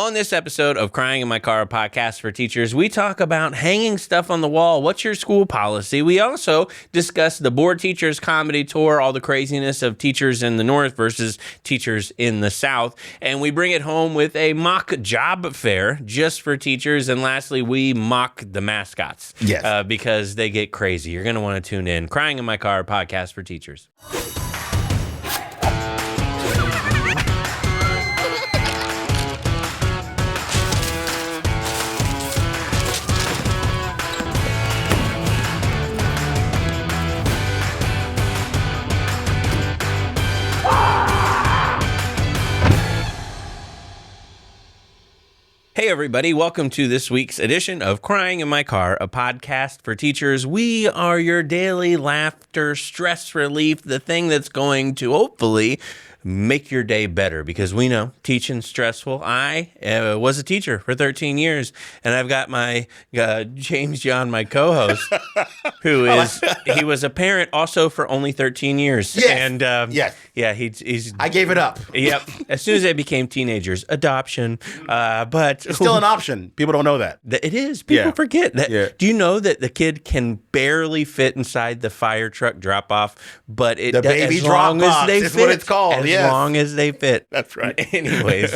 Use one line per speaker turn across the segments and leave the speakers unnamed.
On this episode of Crying in My Car, a podcast for teachers, we talk about hanging stuff on the wall. What's your school policy? We also discuss the Board Teachers Comedy Tour, all the craziness of teachers in the North versus teachers in the South. And we bring it home with a mock job fair just for teachers. And lastly, we mock the mascots.
Yes.
Because they get crazy. You're going to want to tune in. Crying in My Car, a podcast for teachers. Hey, everybody. Welcome to this week's edition of Crying in My Car, a podcast for teachers. We are your daily laughter, stress relief, the thing that's going to hopefully make your day better, because we know teaching's stressful. I was a teacher for 13 years, and I've got my James John, my co-host, who is, he was a parent also for only 13 years.
Yes.
And
yes.
Yeah, he's
I gave it up.
Yep. As soon as they became teenagers, adoption. But
It's still an option. People don't know that.
it is. People forget that.
Yeah.
Do you know that the kid can barely fit inside the fire truck drop off, but it
The baby
as
drop
long
box
as they
is
fit,
what it's called.
As
Yes.
long as they fit.
That's right.
Anyways,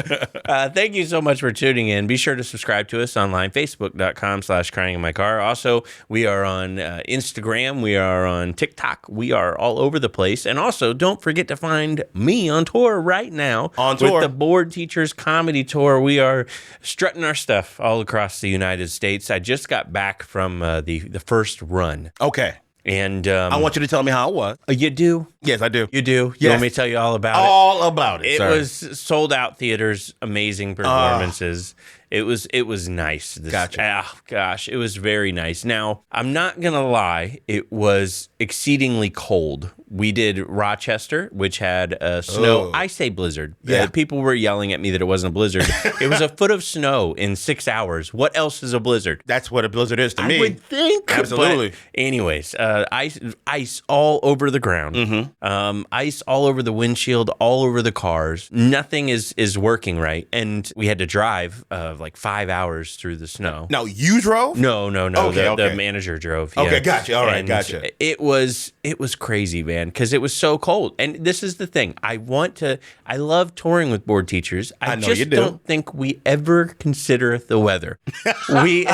thank you so much for tuning in. Be sure to subscribe to us online, facebook.com/cryinginmycar. Also, we are on Instagram. We are on TikTok. We are all over the place. And also, don't forget to find me on tour right now.
On tour.
With the Board Teachers Comedy Tour. We are strutting our stuff all across the United States. I just got back from the first run.
Okay.
And
I want you to tell me how it was.
you do?
Yes, I do.
You do? You
Yes.
want me to tell you all about it?
All about it,
It
sir.
was sold out theaters, amazing performances. It was nice.
Gotcha.
Oh, gosh, it was very nice. Now, I'm not going to lie, it was exceedingly cold. We did Rochester, which had snow.
Oh.
I say blizzard.
Yeah.
People were yelling at me that it wasn't a blizzard. It was a foot of snow in 6 hours. What else is a blizzard?
That's what a blizzard is to me.
I would think.
Absolutely.
But anyways, ice all over the ground.
Mm-hmm.
Ice all over the windshield, all over the cars. Nothing is working right. And we had to drive like 5 hours through the snow.
Now, you drove?
No.
Okay,
The
okay.
manager drove.
Okay,
yeah.
gotcha. All right,
And
gotcha.
It was crazy, man, because it was so cold. And this is the thing. I love touring with board teachers. I
know
just
you do.
don't think we ever consider the weather. we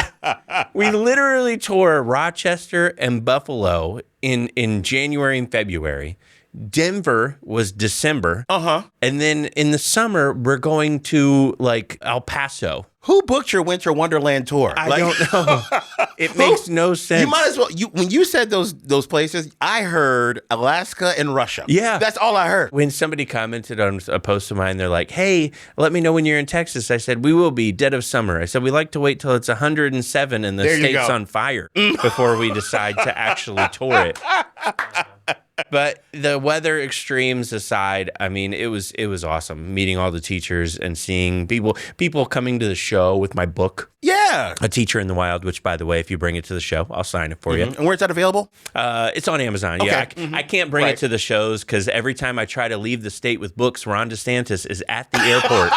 literally tour Rochester and Buffalo in January and February. Denver was December.
Uh-huh.
And then in the summer, we're going to like El Paso.
Who booked your Winter Wonderland tour?
I don't know. It makes no sense.
You might as well. When you said those places, I heard Alaska and Russia.
Yeah.
That's all I heard.
When somebody commented on a post of mine, they're like, hey, let me know when you're in Texas. I said, we will be dead of summer. I said, we like to wait till it's 107 and the
There you
state's
go.
on fire before we decide to actually tour it. But the weather extremes aside, I mean, it was awesome meeting all the teachers and seeing people coming to the show with my book,
Yeah.
A Teacher in the Wild, which, by the way, if you bring it to the show, I'll sign it for you.
And where's that available?
It's on Amazon.
Okay.
Yeah, I can't bring
Right.
it to the shows because every time I try to leave the state with books, Ron DeSantis is at the airport.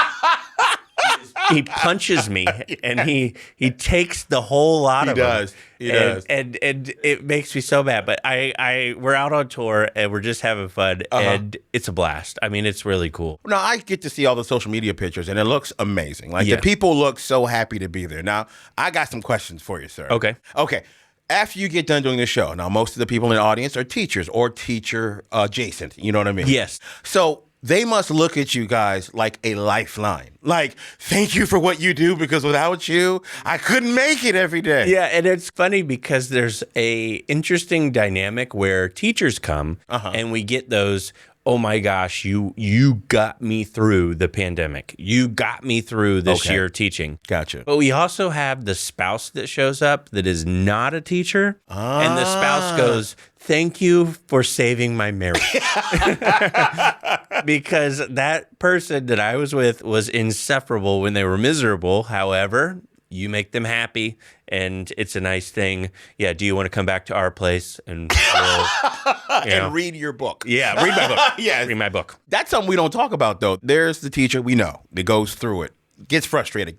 He punches me and he takes the whole lot of them.
He does.
And it makes me so bad. But we're out on tour and we're just having fun and it's a blast. I mean, it's really cool.
No, I get to see all the social media pictures, and it looks amazing. Like,
Yeah.
the people look so happy to be there. Now, I got some questions for you, sir.
Okay.
After you get done doing the show, now, most of the people in the audience are teachers or teacher adjacent. You know what I mean?
Yes.
So they must look at you guys like a lifeline. Like, thank you for what you do, because without you, I couldn't make it every day.
Yeah, and it's funny because there's a interesting dynamic where teachers come and we get those, oh my gosh, you got me through the pandemic. You got me through this year teaching.
Gotcha.
But we also have the spouse that shows up that is not a teacher. And the spouse goes, thank you for saving my marriage. Because that person that I was with was insufferable when they were miserable. However, you make them happy, and it's a nice thing. Yeah, do you want to come back to our place and we'll,
and read your book?
Yeah, read my book.
Yes.
Read my book.
That's something we don't talk about, though. There's the teacher we know that goes through it gets frustrated,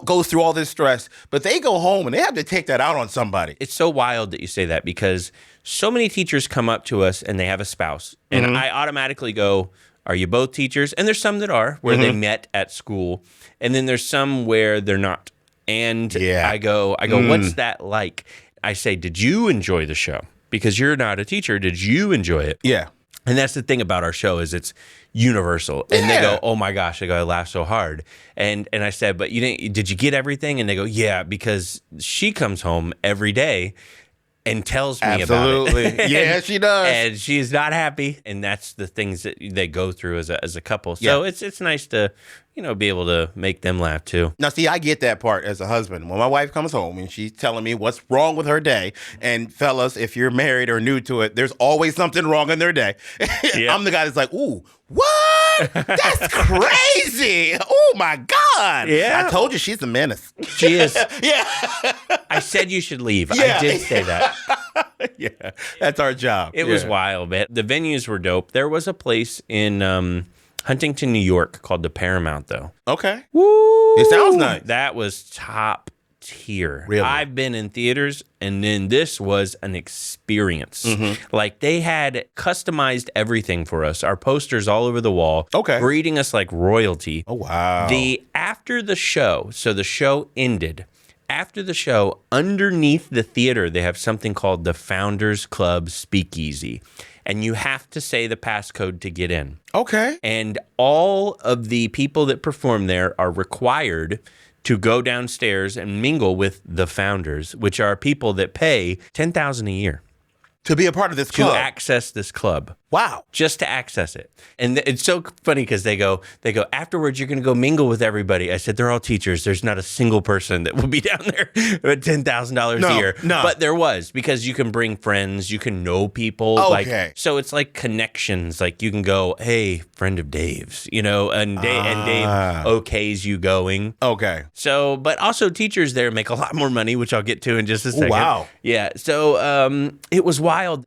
goes through all this stress, but they go home and they have to take that out on somebody.
It's so wild that you say that because so many teachers come up to us and they have a spouse. And I automatically go, are you both teachers? And there's some that are, where they met at school. And then there's some where they're not. And I go, what's that like? I say, did you enjoy the show? Because you're not a teacher. Did you enjoy it?
Yeah.
And that's the thing about our show is it's universal. And they go, oh my gosh, I laughed so hard. And I said, but did you get everything? And they go, yeah, because she comes home every day and tells me about it.
Yeah, she does.
And she's not happy. And that's the things that they go through as a couple. So it's nice to, be able to make them laugh too.
Now, see, I get that part as a husband. When my wife comes home and she's telling me what's wrong with her day, and fellas, if you're married or new to it, there's always something wrong in their day. I'm the guy that's like, ooh, what? That's crazy. Oh, my God.
Yeah.
I told you she's a menace.
She is.
Yeah.
I said you should leave.
Yeah.
I did say that.
Yeah, that's our job.
It was wild, man. The venues were dope. There was a place in Huntington, New York called the Paramount, though.
Okay.
Woo!
It sounds nice.
That was top tier.
Really?
I've been in theaters, and then this was an experience. Like, they had customized everything for us. Our posters all over the wall.
Okay.
Greeting us like royalty.
Oh, wow.
After the show, so the show ended. After the show, underneath the theater, they have something called the Founders Club Speakeasy. And you have to say the passcode to get in.
Okay.
And all of the people that perform there are required to go downstairs and mingle with the founders, which are people that pay $10,000 a year.
To be a part of this club.
To access this club.
Wow.
Just to access it. And it's so funny because they go, afterwards, you're going to go mingle with everybody. I said, they're all teachers. There's not a single person that will be down there at $10,000 a year.
No.
But there was, because you can bring friends, you can know people.
Okay.
So it's like connections. Like you can go, hey, friend of Dave's, and Dave okays you going.
Okay.
So, but also teachers there make a lot more money, which I'll get to in just a second.
Wow.
Yeah. So it was wild.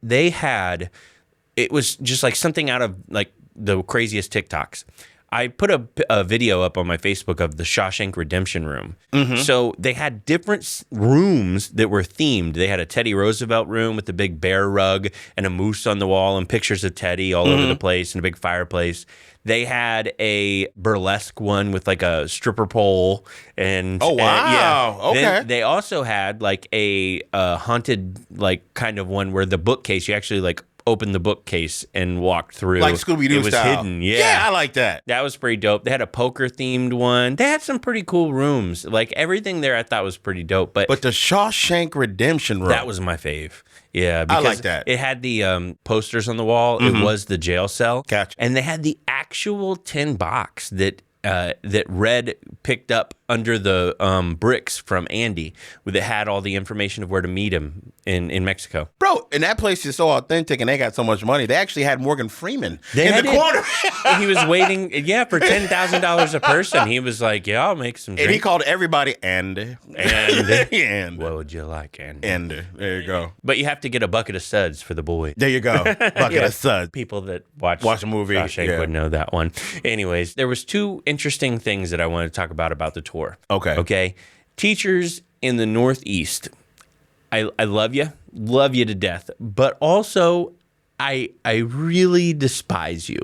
It was just like something out of like the craziest TikToks. I put a video up on my Facebook of the Shawshank Redemption room. So they had different rooms that were themed. They had a Teddy Roosevelt room with a big bear rug and a moose on the wall and pictures of Teddy all over the place and a big fireplace. They had a burlesque one with like a stripper pole and
Okay.
Then they also had like a haunted like kind of one where the bookcase you actually like opened the bookcase and walked through.
Like Scooby-Doo
It was
style.
hidden. Yeah.
Yeah, I like that.
That was pretty dope. They had a poker themed one. They had some pretty cool rooms. Like everything there I thought was pretty dope. But
the Shawshank Redemption room.
that was my fave. Yeah, because
I like that.
It had the posters on the wall. It was the jail cell.
Gotcha.
And they had the actual tin box that Red picked up under the bricks from Andy, that had all the information of where to meet him in Mexico.
Bro, and that place is so authentic and they got so much money. They actually had Morgan Freeman in the corner.
He was waiting, for $10,000 a person. He was like, yeah, I'll make some drinks.
And he called everybody Andy.
And what would you like, Andy?
Andy. There you go.
But you have to get a bucket of suds for the boy.
There you go. Bucket of suds.
People that watch
a movie
Shawshank would know that one. Anyways, there was two interesting things that I wanted to talk about the tour. Okay. Teachers in the Northeast, I love you to death, but also I really despise you.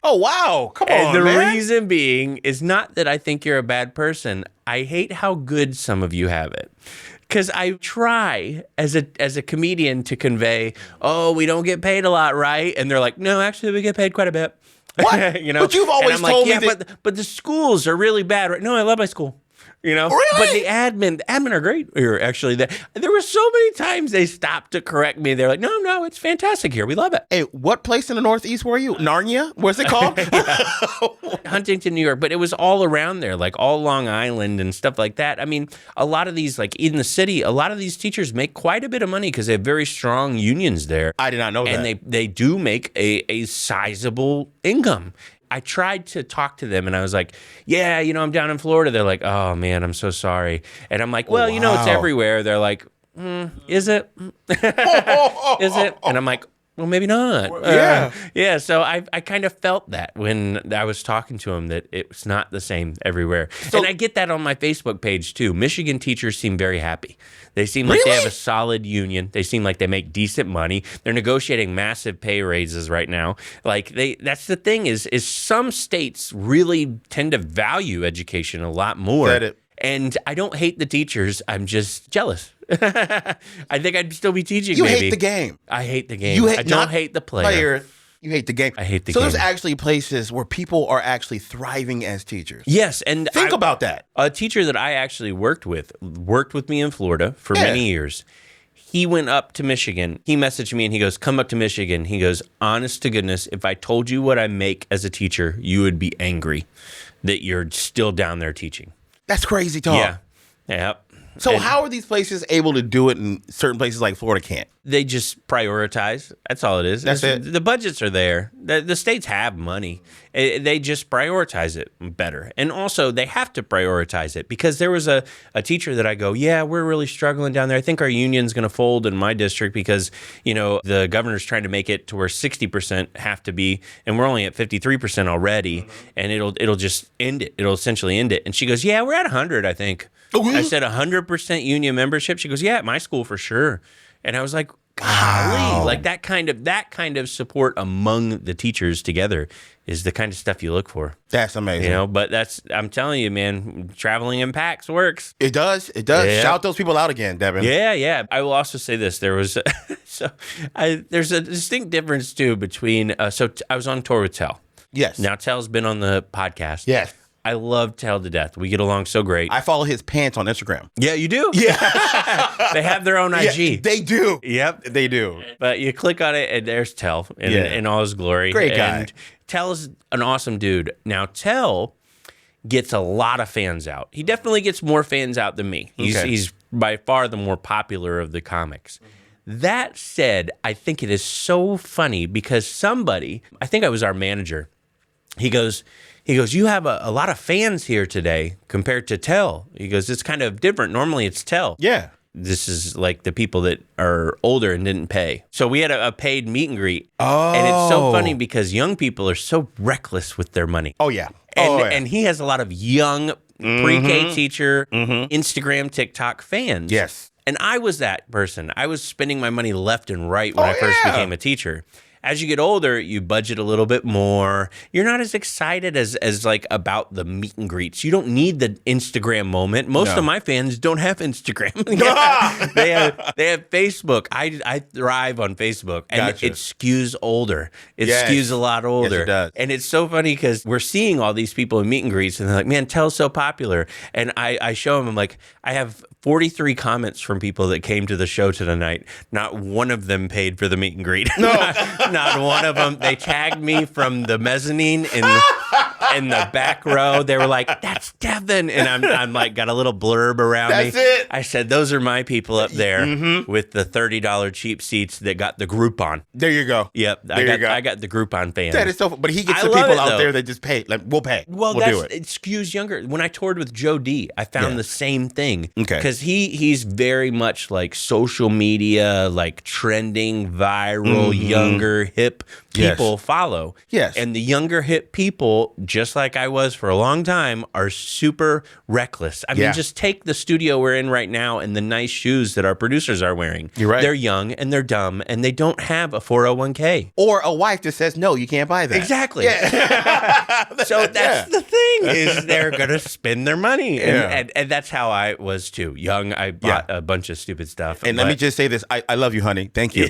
Oh, wow. Come on,
And the
man.
reason being is not that I think you're a bad person. I hate how good some of you have it. Because I try as a comedian to convey, oh, we don't get paid a lot, right? And they're like, no, actually, we get paid quite a bit.
What? But you've always told me that.
But the schools are really bad, right? No, I love my school. Really? But the admin are great. Or actually, there were so many times they stopped to correct me. They're like, no, it's fantastic here. We love it.
Hey, what place in the Northeast were you? Narnia? What's it called?
Huntington, New York. But it was all around there, like all Long Island and stuff like that. I mean, a lot of these, like in the city, a lot of these teachers make quite a bit of money because they have very strong unions there.
I did not know that.
And they do make a sizable income. I tried to talk to them and I was like, yeah, I'm down in Florida. They're like, oh man, I'm so sorry. And I'm like, well, it's everywhere. They're like, is it? Is it? And I'm like, well, maybe not. Yeah. So I kind of felt that when I was talking to him, that it's not the same everywhere. And I get that on my Facebook page too. Michigan teachers seem very happy. They seem like they have a solid union. They seem like they make decent money. They're negotiating massive pay raises right now. Like that's the thing is some states really tend to value education a lot more.
Said it.
And I don't hate the teachers. I'm just jealous. I think I'd still be teaching.
You
maybe.
hate the game.
I hate the game. I don't hate the player.
You hate the game.
I hate the
game. So there's actually places where people are actually thriving as teachers.
Yes, and
think about that.
A teacher that I actually worked with me in Florida for many years. He went up to Michigan. He messaged me and he goes, "Come up to Michigan." He goes, "Honest to goodness, if I told you what I make as a teacher, you would be angry that you're still down there teaching."
That's crazy talk.
Yeah. Yep.
So how are these places able to do it and certain places like Florida can't?
They just prioritize. That's all it is.
That's it.
The budgets are there. The states have money. They just prioritize it better. And also, they have to prioritize it because there was a teacher that I go, yeah, we're really struggling down there. I think our union's going to fold in my district because, the governor's trying to make it to where 60% have to be, and we're only at 53% already, and it'll just end it. It'll essentially end it. And she goes, yeah, we're at 100, I think. I said 100% union membership. She goes, yeah, at my school for sure. And I was like, golly, like that kind of support among the teachers together is the kind of stuff you look for.
That's amazing.
But I'm telling you, man, traveling in packs works.
It does. Yeah. Shout those people out again, Devin.
Yeah. I will also say this. There's a distinct difference too between, so I was on tour with Tell.
Yes.
Now Tell's been on the podcast.
Yes.
I love Tell to death. We get along so great.
I follow his pants on Instagram.
Yeah, you do?
Yeah.
They have their own IG.
Yeah, they do.
Yep.
They do.
But you click on it, and there's Tell in all his glory.
Great guy.
And Tell's an awesome dude. Now, Tell gets a lot of fans out. He definitely gets more fans out than me. He's by far the more popular of the comics. That said, I think it is so funny because somebody, I think I was our manager, he goes, you have a lot of fans here today compared to Tell. He goes, it's kind of different. Normally it's Tell.
Yeah.
This is like the people that are older and didn't pay. So we had a paid meet and greet.
Oh.
And it's so funny because young people are so reckless with their money.
Oh, yeah.
And he has a lot of young pre-K teacher, Instagram, TikTok fans.
Yes.
And I was that person. I was spending my money left and right when I first became a teacher. As you get older, you budget a little bit more. You're not as excited as like about the meet and greets. You don't need the Instagram moment. Most of my fans don't have Instagram. They have Facebook. I thrive on Facebook, and it skews older. It skews a lot older.
Yes, it does.
And it's so funny because we're seeing all these people in meet and greets, and they're like, "Man, Tell's so popular." And I show them. I'm like, I have 43 comments from people that came to the show tonight. Not one of them paid for the meet and greet. No. Not one of them. They tagged me from the mezzanine in the back row. They were like, "That's Devin," and I'm like, got a little blurb around me.
That's it.
I said, "Those are my people up there with the $30 cheap seats that got the Groupon."
There you go.
Yep, I got the Groupon fans.
That is so. But he gets the people out there that just pay. Like, we'll pay.
Well,
we'll do it.
It skews younger. When I toured with Joe D, I found the same thing.
Okay.
Because he's very much like social media, like trending, viral, younger, hip people follow.
Yes.
And the younger, hip people, just like I was for a long time, are super reckless. I mean, just take the studio we're in right now and the nice shoes that our producers are wearing.
You're right.
They're young and they're dumb and they don't have a 401k.
Or a wife that says, no, you can't buy that.
Exactly. Yeah. So that's the thing is they're going to spend their money. And that's how I was too. Young, I bought a bunch of stupid stuff.
And let me just say this. I love you, honey. Thank you.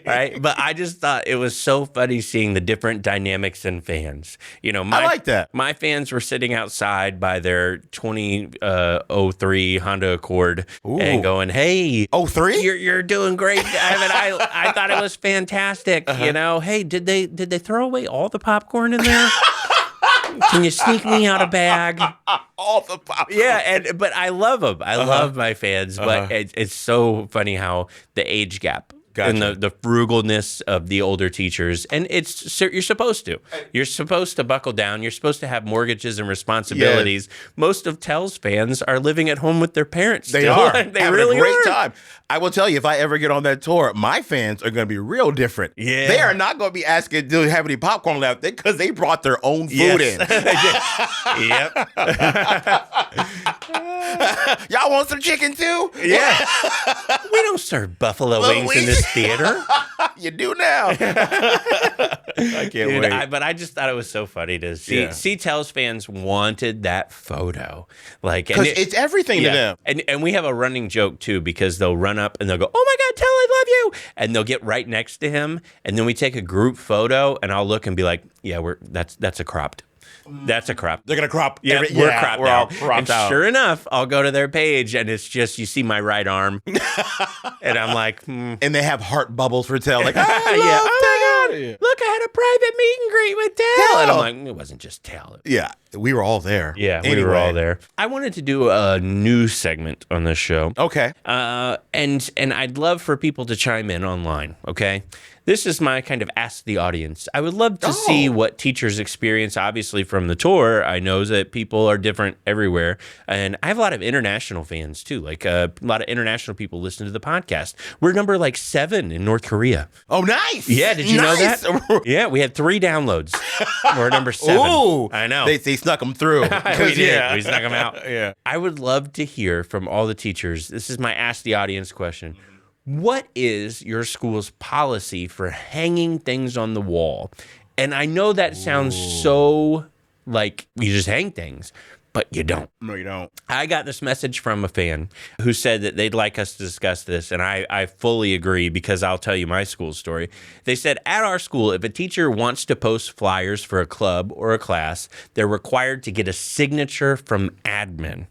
Right? But I just thought it was so funny seeing the different dynamics in fans. I
like that.
My fans were sitting outside by their 2003 Honda Accord and going, "Hey,
03?
You're doing great, Devin. I thought it was fantastic. Hey, did they throw away all the popcorn in there? Can you sneak me out a bag?"
All the popcorn.
Yeah, but I love them. I love my fans, but it's so funny how the age gap. and the frugalness of the older teachers. And you're supposed to. You're supposed to buckle down. You're supposed to have mortgages and responsibilities. Yes. Most of Tell's fans are living at home with their parents.
They
still.
are.
They
having
really
a great
are.
time. I will tell you, if I ever get on that tour, my fans are going to be real different.
Yeah.
They are not going to be asking, do you have any popcorn left? Because they brought their own food in.
Yep.
Y'all want some chicken too?
Yeah. We don't serve buffalo wings in this theater.
You do now. I can't wait.
But I just thought it was so funny to see Tell's fans wanted that photo.
Because it's everything to them.
And we have a running joke too, because they'll run up and they'll go, "Oh my God, Tell, I love you." And they'll get right next to him. And then we take a group photo and I'll look and be like, yeah, that's a cropped. That's a crop.
They're going to crop.
Yeah, we're cropped
we're
now.
all cropped
and
out.
Sure enough, I'll go to their page and it's just, you see my right arm. And I'm like,
And they have heart bubbles for Tell. Like,
oh my God.
Yeah.
Look, I had a private meet and greet with Tell. And I'm like, it wasn't just Tell.
Yeah, we were all there.
Yeah, we were all there. I wanted to do a news segment on this show.
Okay.
And I'd love for people to chime in online, okay? This is my kind of ask the audience. I would love to see what teachers experience, obviously, from the tour. I know that people are different everywhere. And I have a lot of international fans, too. Like a lot of international people listen to the podcast. We're number 7 in North Korea.
Oh, nice.
Yeah, did you know that? Yeah, we had 3 downloads. We're number 7.
Ooh.
I know.
They snuck them through.
We did. We snuck them out.
Yeah.
I would love to hear from all the teachers. This is my ask the audience question. What is your school's policy for hanging things on the wall? And I know that sounds so like you just hang things, but you don't.
No, you don't.
I got this message from a fan who said that they'd like us to discuss this, and I fully agree because I'll tell you my school story. They said, at our school, if a teacher wants to post flyers for a club or a class, they're required to get a signature from admin.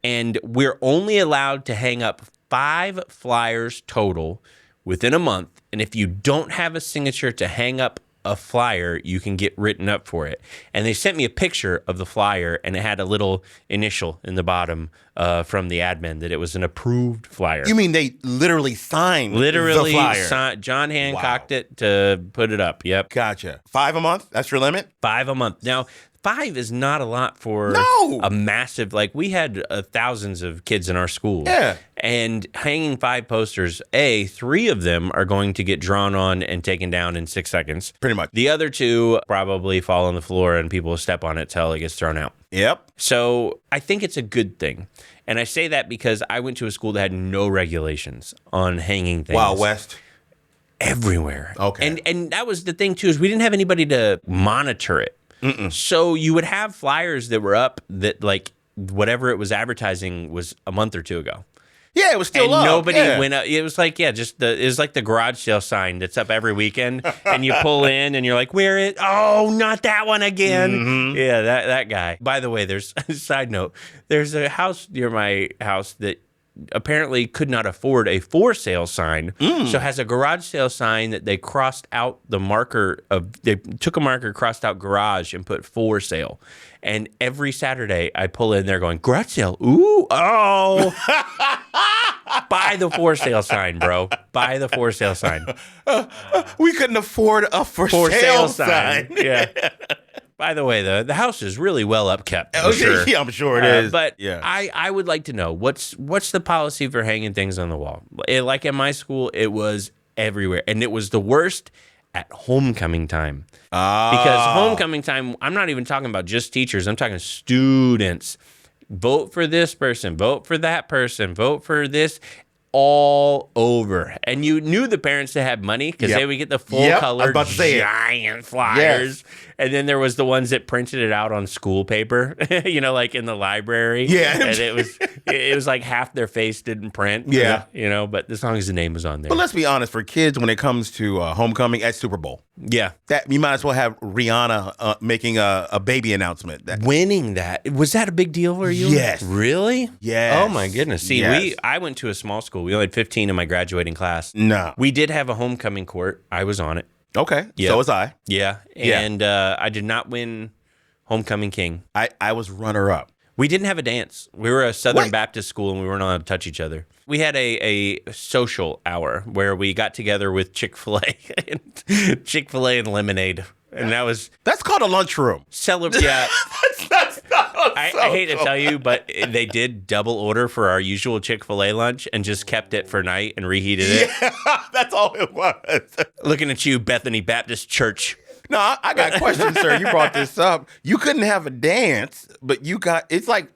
And we're only allowed to hang up 5 flyers total within a month. And if you don't have a signature to hang up a flyer, you can get written up for it. And they sent me a picture of the flyer, and it had a little initial in the bottom from the admin that it was an approved flyer.
You mean they literally signed the flyer?
John Hancocked it to put it up. Yep.
Gotcha. 5 a month? That's your limit?
5 a month. Now, 5 is not a lot for a massive, we had thousands of kids in our school.
Yeah.
And hanging 5 posters, 3 of them are going to get drawn on and taken down in 6 seconds.
Pretty much.
The other 2 probably fall on the floor and people will step on it till it gets thrown out.
Yep.
So I think it's a good thing. And I say that because I went to a school that had no regulations on hanging things.
Wild West.
Everywhere.
Okay.
And that was the thing, too, is we didn't have anybody to monitor it. So you would have flyers that were up that whatever it was advertising was a month or 2 ago.
Yeah, it was still up.
And nobody went up. It was like the garage sale sign that's up every weekend, and you pull in and you're like, where it? Oh, not that one again. Mm-hmm. Yeah, that guy. By the way, there's a side note. There's a house near my house that apparently could not afford a for sale sign, so has a garage sale sign that they crossed out the marker of. They took a marker, crossed out garage, and put for sale. And every Saturday, I pull in there going, garage sale. Ooh, oh. Buy the for sale sign, bro. Buy the for sale sign.
We couldn't afford a for sale sign.
Yeah. By the way, the house is really well upkept. Sure.
Yeah, I'm sure it is.
But I would like to know what's the policy for hanging things on the wall? Like at my school, it was everywhere, and it was the worst at homecoming time. Because homecoming time, I'm not even talking about just teachers. I'm talking students. Vote for this person. Vote for that person. Vote for this. All over. And you knew the parents that had money because they would get the full color giant flyers. Yes. And then there was the ones that printed it out on school paper, like in the library.
Yeah.
And it was like half their face didn't print.
Yeah.
But as long as the name was on there.
But let's be honest, for kids, when it comes to homecoming at Super Bowl.
Yeah.
That you might as well have Rihanna making a baby announcement.
Winning that. Was that a big deal for you?
Yes.
Really?
Yes.
Oh my goodness. See, I went to a small school. We only had 15 in my graduating class.
No.
We did have a homecoming court. I was on it.
Okay. Yep. So was I.
Yeah. And I did not win homecoming king.
I was runner up.
We didn't have a dance. We were a Southern
What?
Baptist school, and we weren't allowed to touch each other. We had a social hour where we got together with Chick-fil-A and lemonade. And that was
That's called a lunchroom.
yeah.
That's not
I hate to tell you, but they did double order for our usual Chick-fil-A lunch and just kept it for night and reheated it.
Yeah, that's all it was.
Looking at you, Bethany Baptist Church.
No, I got questions, sir. You brought this up. You couldn't have a dance, but it's like,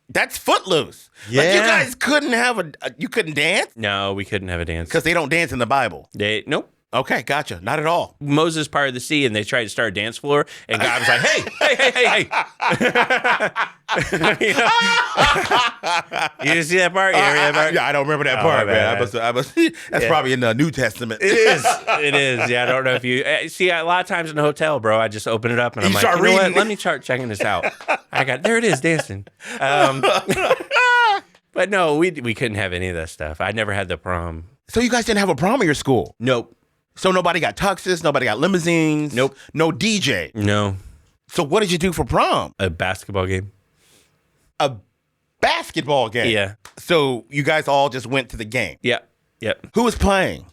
that's footloose. Like, you
Yeah.
guys couldn't have you couldn't dance?
No, we couldn't have a dance.
Because they don't dance in the Bible.
Nope.
Okay, gotcha. Not at all.
Moses parted the sea, and they tried to start a dance floor, and God was like, hey. You know? You didn't see that part? You ever hear that part?
I don't remember that
Oh,
part,
my
man.
bad.
That's probably in the New Testament.
It is. It is. Yeah, I don't know if you see. A lot of times in a hotel, bro, I just open it up and I'm
You
like,
start
you know what?
reading.
Let me start checking this out. There it is, dancing. But no, we couldn't have any of that stuff. I never had the prom.
So you guys didn't have a prom at your school?
Nope.
So nobody got tuxes, nobody got limousines?
Nope.
No DJ?
No.
So what did you do for prom?
A basketball game.
A basketball game?
Yeah.
So you guys all just went to the game?
Yep.
Who was playing?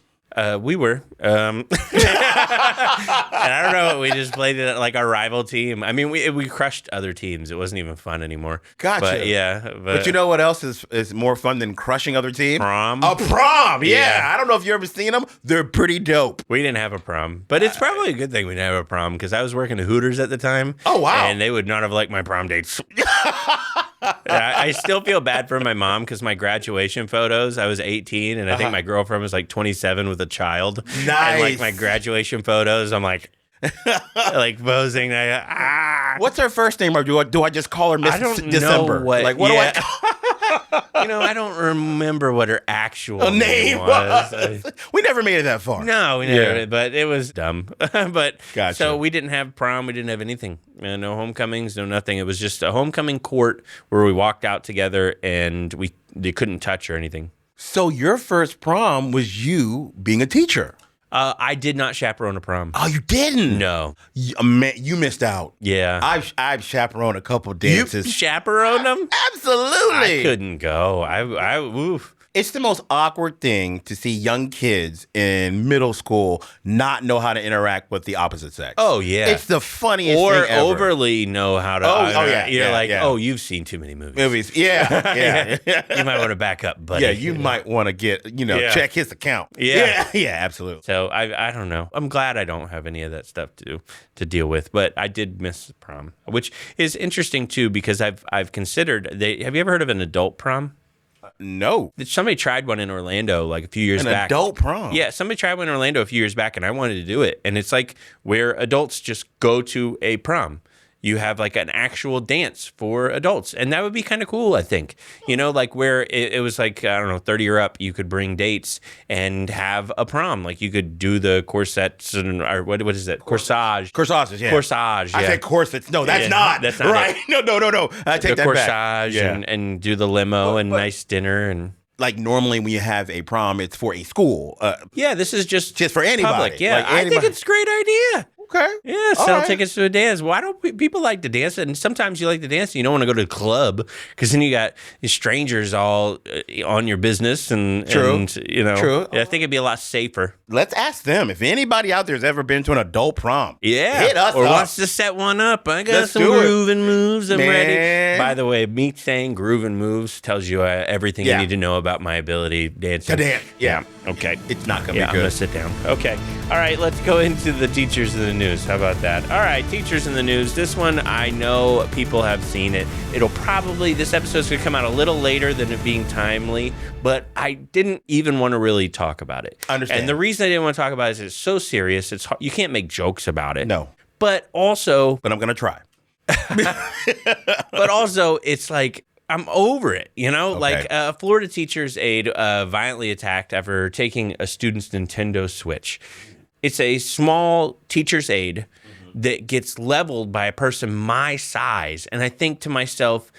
We were. And I don't know. We just played it like our rival team. I mean, we crushed other teams. It wasn't even fun anymore.
Gotcha.
But yeah.
But you know what else is more fun than crushing other teams?
Prom.
A prom, yeah.
Yeah.
I don't know if you ever seen them. They're pretty dope.
We didn't have a prom, but it's probably a good thing we didn't have a prom because I was working at Hooters at the time.
Oh, wow.
And they would not have liked my prom dates. I still feel bad for my mom because my graduation photos, I was 18 and I think my girlfriend was like 27 with a child.
Nice.
And like my graduation photos, I'm like posing.
What's her first name? Or do I just call her Miss
I don't
December?
know what.
Like, what
yeah.
do I
I don't remember what her actual
name
was.
We never made it that far.
No, we never
Yeah.
did, but it was dumb. But
Gotcha.
So we didn't have prom, we didn't have anything. No homecomings, no nothing. It was just a homecoming court where we walked out together and they couldn't touch or anything.
So your first prom was you being a teacher.
I did not chaperone a prom.
Oh, you didn't?
No.
Man, you missed out.
Yeah.
I've chaperoned a couple
You
dances.
chaperoned them?
Absolutely.
I couldn't go. Oof.
It's the most awkward thing to see young kids in middle school not know how to interact with the opposite sex.
Oh, yeah.
It's the funniest
Or
thing ever.
overly know how to.
yeah,
You're
yeah,
like,
yeah.
oh, you've seen too many movies.
Movies. Yeah.
You might want to back up, buddy.
Yeah, you might want to get,
Yeah.
check his account.
Yeah.
Yeah, absolutely.
So I don't know. I'm glad I don't have any of that stuff to deal with, but I did miss prom, which is interesting too because I've considered. Have you ever heard of an adult prom?
No.
Somebody tried one in Orlando like a few years
An
back.
adult prom.
Yeah, somebody tried one in Orlando a few years back, and I wanted to do it. And it's like where adults just go to a prom. You have like an actual dance for adults. And that would be kind of cool, I think. Like where it was like, I don't know, 30 or up, you could bring dates and have a prom. Like you could do the corsets or what is it? Corsage.
Corsages, yeah.
Corsage,
I
yeah.
said corsets. No, that's
Yeah,
not.
that's not
right.
it.
No. I take
The
that back.
corsage
Yeah.
and do the limo and nice dinner and...
Like normally when you have a prom, it's for a school.
Yeah, this is just
for anybody.
public. Yeah,
Like
I think
anybody.
it's a great idea.
Okay.
Yeah,
All
sell
right.
tickets to a dance. Why don't people like to dance? And sometimes you like to dance and you don't want to go to the club because then you got strangers all on your business.
True.
And,
True.
I think it'd be a lot safer.
Let's ask them if anybody out there has ever been to an adult prom.
Yeah.
Hit us
or
up.
wants to set one up. I got
Let's
some
do it.
grooving moves. I'm ready.
Man.
By the way, me saying grooving moves tells you everything
Yeah.
you need to know about my ability dancing.
To dance. Yeah.
Okay.
It's not going to
Yeah,
be
I'm going
good.
to sit down. Okay. All right, let's go into the teachers in the news. How about that? All right, teachers in the news. This one, I know people have seen it. This episode's going to come out a little later than it being timely, but I didn't even want to really talk about it.
Understand.
And the reason I didn't want to talk about it is it's so serious. It's hard. You can't make jokes about it.
No.
But also,
But I'm going to try.
it's like, I'm over it,
Okay.
Like a Florida teacher's aide violently attacked after taking a student's Nintendo Switch. It's a small teacher's aide that gets leveled by a person my size. And I think to myself,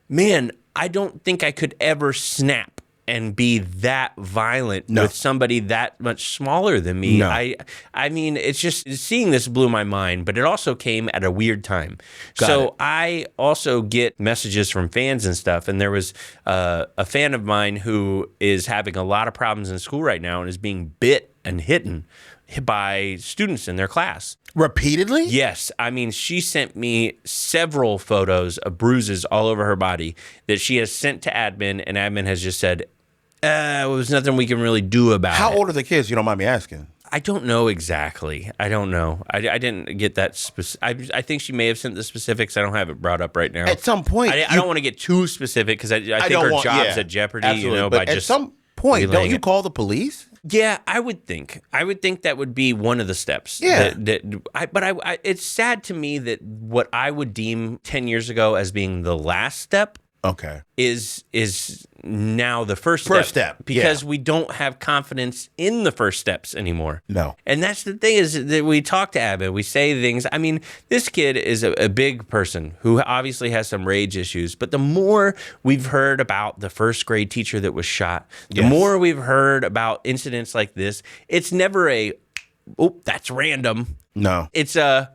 man, I don't think I could ever snap and be that violent with somebody that much smaller than me.
No.
I mean, it's just seeing this blew my mind, but it also came at a weird time.
Got it.
I also get messages from fans and stuff, and there was a fan of mine who is having a lot of problems in school right now and is being bit and hit by students in their class.
Repeatedly?
Yes. I mean, she sent me several photos of bruises all over her body that she has sent to admin, and admin has just said, there's nothing we can really do about it.
How old are the kids? You don't mind me asking.
I don't know exactly. I don't know. I didn't get that specific. I think she may have sent the specifics. I don't have it brought up right now.
At some point,
I don't want to get too specific because I think her job's at jeopardy.
Absolutely.
By
but
just
at some point, don't you
it.
call the police?
Yeah, I would think. that would be one of the steps.
Yeah.
But it's sad to me that what I would deem 10 years ago as being the last step is now the first step. Because we don't have confidence in the first steps anymore.
No.
And that's the thing is that we talk to Abby, we say things. I mean, this kid is a big person who obviously has some rage issues, but the more we've heard about the first grade teacher that was shot, the more we've heard about incidents like this, it's never that's random.
No.
It's a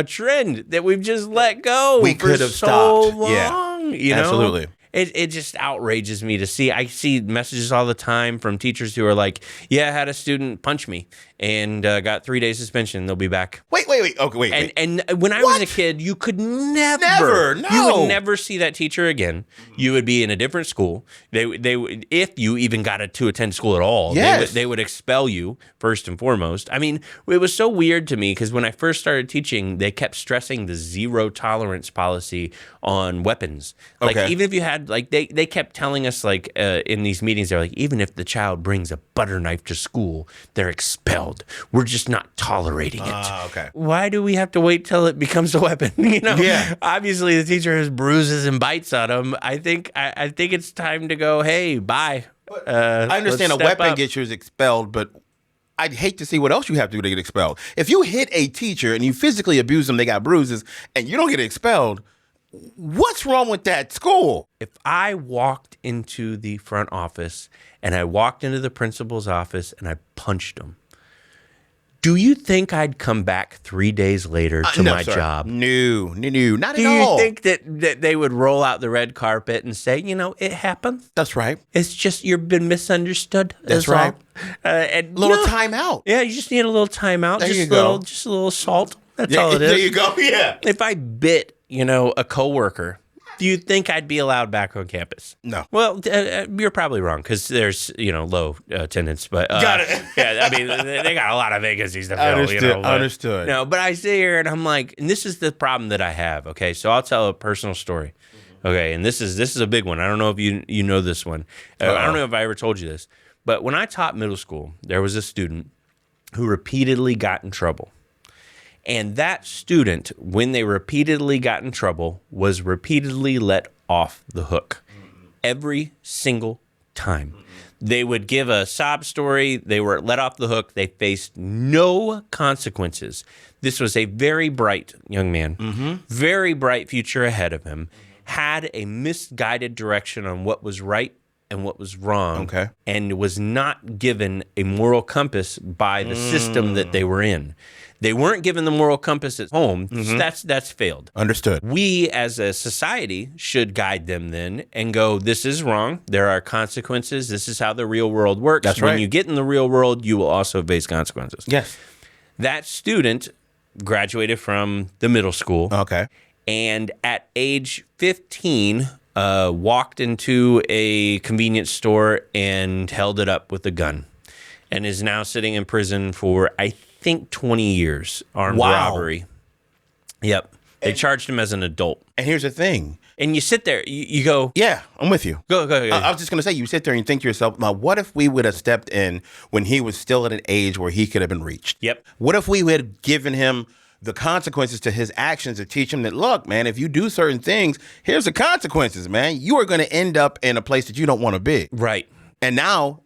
trend that we've just let go.
We could have
so
stopped.
long. You know?
Absolutely.
It just outrages me to see. I see messages all the time from teachers who are like, yeah, I had a student punch me and got 3 days suspension. They'll be back.
Wait. Okay, wait.
And when I was a kid, you could never,
no.
You would never see that teacher again. You would be in a different school. They would, if you even got to attend school at all, they would expel you first and foremost. I mean, it was so weird to me because when I first started teaching, they kept stressing the zero tolerance policy on weapons. Like even if you had they kept telling us in these meetings, they're like, even if the child brings a butter knife to school, they're expelled. We're just not tolerating it. Why do we have to wait till it becomes a weapon?
Yeah.
Obviously the teacher has bruises and bites on him. I think it's time to go, hey, bye.
I understand a weapon gets you expelled, but I'd hate to see what else you have to do to get expelled. If you hit a teacher and you physically abuse them, they got bruises, and you don't get expelled, what's wrong with that school?
If I walked into the front office and I walked into the principal's office and I punched him, do you think I'd come back 3 days later to my job?
No, not at all.
Do you think that they would roll out the red carpet and say, it happened?
That's right.
It's just you've been misunderstood.
That's right.
And
little timeout.
Yeah, you just need a little timeout.
There
just
you go.
Just a little salt. That's all it is.
There you go. Yeah.
If I bit, a coworker, do you think I'd be allowed back on campus?
No.
Well, you're probably wrong because there's, low attendance. But
got it.
Yeah, I mean, they got a lot of vacancies to fill.
Understood.
No, but I sit here and I'm like, and this is the problem that I have. Okay, so I'll tell a personal story. Okay, and this is a big one. I don't know if you know this one. I don't know if I ever told you this, but when I taught middle school, there was a student who repeatedly got in trouble. And that student, when they repeatedly got in trouble, was repeatedly let off the hook. Every single time. They would give a sob story. They were let off the hook. They faced no consequences. This was a very bright young man, very bright future ahead of him, had a misguided direction on what was right and what was wrong, and was not given a moral compass by the system that they were in. They weren't given the moral compass at home. So that's failed.
Understood.
We as a society should guide them then and go, this is wrong. There are consequences. This is how the real world works.
That's right.
When you get in the real world, you will also face consequences.
Yes.
That student graduated from the middle school.
Okay.
And at age 15, walked into a convenience store and held it up with a gun and is now sitting in prison for, I think, 20 years, armed robbery. Yep. They charged him as an adult.
And here's the thing.
And you sit there, you go...
Yeah, I'm with you.
Go.
I was just going to say, you sit there and you think to yourself, now, what if we would have stepped in when he was still at an age where he could have been reached?
Yep.
What if we had given him the consequences to his actions to teach him that, look, man, if you do certain things, here's the consequences, man. You are going to end up in a place that you don't want to be.
Right.
And now...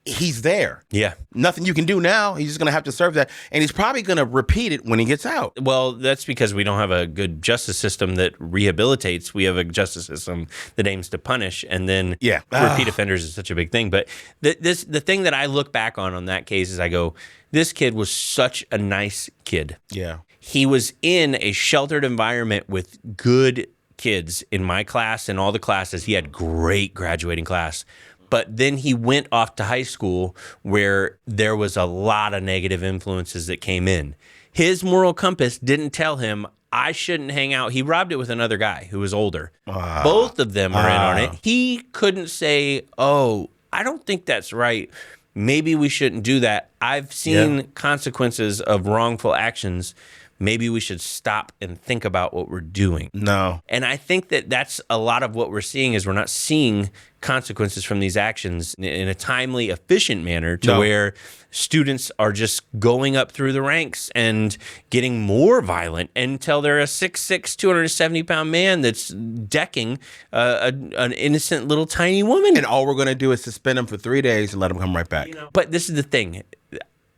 he's there.
Yeah.
Nothing you can do now. He's just going to have to serve that. And he's probably going to repeat it when he gets out.
Well, that's because we don't have a good justice system that rehabilitates. We have a justice system that aims to punish, and then repeat offenders is such a big thing. But the thing that I look back on that case is I go, this kid was such a nice kid.
Yeah.
He was in a sheltered environment with good kids in my class and all the classes. He had great graduating class. But then he went off to high school where there was a lot of negative influences that came in. His moral compass didn't tell him, I shouldn't hang out. He robbed it with another guy who was older. Both of them are in on it. He couldn't say, oh, I don't think that's right. Maybe we shouldn't do that. I've seen consequences of wrongful actions. Maybe we should stop and think about what we're doing.
No.
And I think that that's a lot of what we're seeing is we're not seeing consequences from these actions in a timely, efficient manner to where students are just going up through the ranks and getting more violent until they're a 6'6", 270-pound man that's decking an innocent little tiny woman.
And all we're going to do is suspend him for 3 days and let him come right back.
But this is the thing.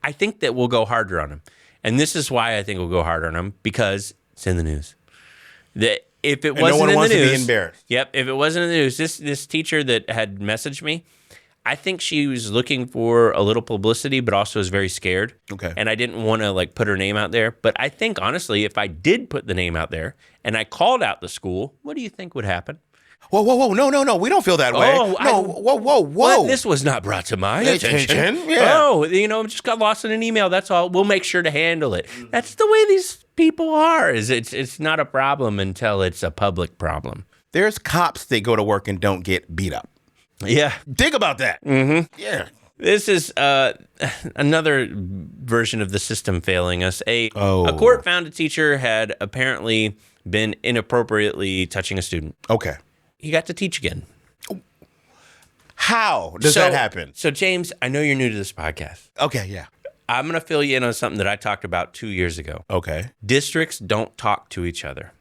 I think that we'll go harder on him. And this is why I think we'll go harder on him, because it's in the news. If it wasn't
no one
in
wants
the news,
to be embarrassed.
Yep. If it wasn't in the news, this teacher that had messaged me, I think she was looking for a little publicity, but also was very scared.
Okay.
And I didn't want to put her name out there. But I think honestly, if I did put the name out there and I called out the school, what do you think would happen?
Whoa, no. We don't feel that way. Whoa.
Well, this was not brought to my attention.
Yeah.
Oh, just got lost in an email. That's all. We'll make sure to handle it. That's the way these people are. It's not a problem until it's a public problem.
There's cops that go to work and don't get beat up.
Yeah.
Think about that. Mm-hmm. Yeah.
This is another version of the system failing us. A court found a teacher had apparently been inappropriately touching a student.
Okay.
He got to teach again.
How does that happen?
So, James, I know you're new to this podcast.
Okay, yeah.
I'm going to fill you in on something that I talked about 2 years ago.
Okay.
Districts don't talk to each other.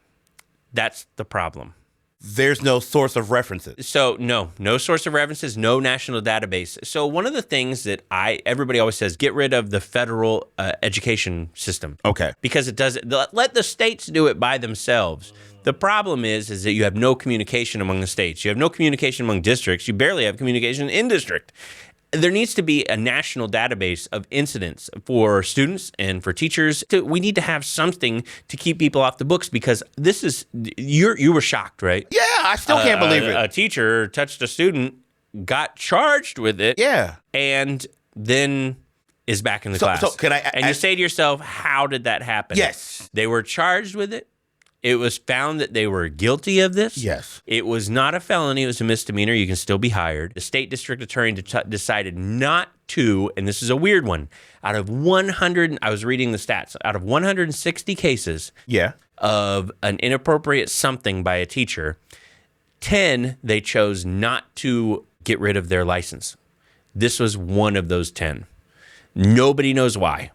That's the problem.
There's no source of references.
So, no source of references, no national database. So, one of the things that everybody always says, get rid of the federal education system.
Okay.
Because it doesn't, let the states do it by themselves. The problem is that you have no communication among the states. You have no communication among districts. You barely have communication in district. There needs to be a national database of incidents for students and for teachers. We need to have something to keep people off the books, because this is, you were shocked, right?
Yeah, I still can't believe it.
A teacher touched a student, got charged with it, and then is back in the class.
So can I?
And you say to yourself, how did that happen?
Yes.
They were charged with it. It was found that they were guilty of this.
Yes.
It was not a felony. It was a misdemeanor. You can still be hired. The state district attorney decided not to, and this is a weird one, out of 100, I was reading the stats, out of 160 cases of an inappropriate something by a teacher, 10, they chose not to get rid of their license. This was one of those 10. Nobody knows why.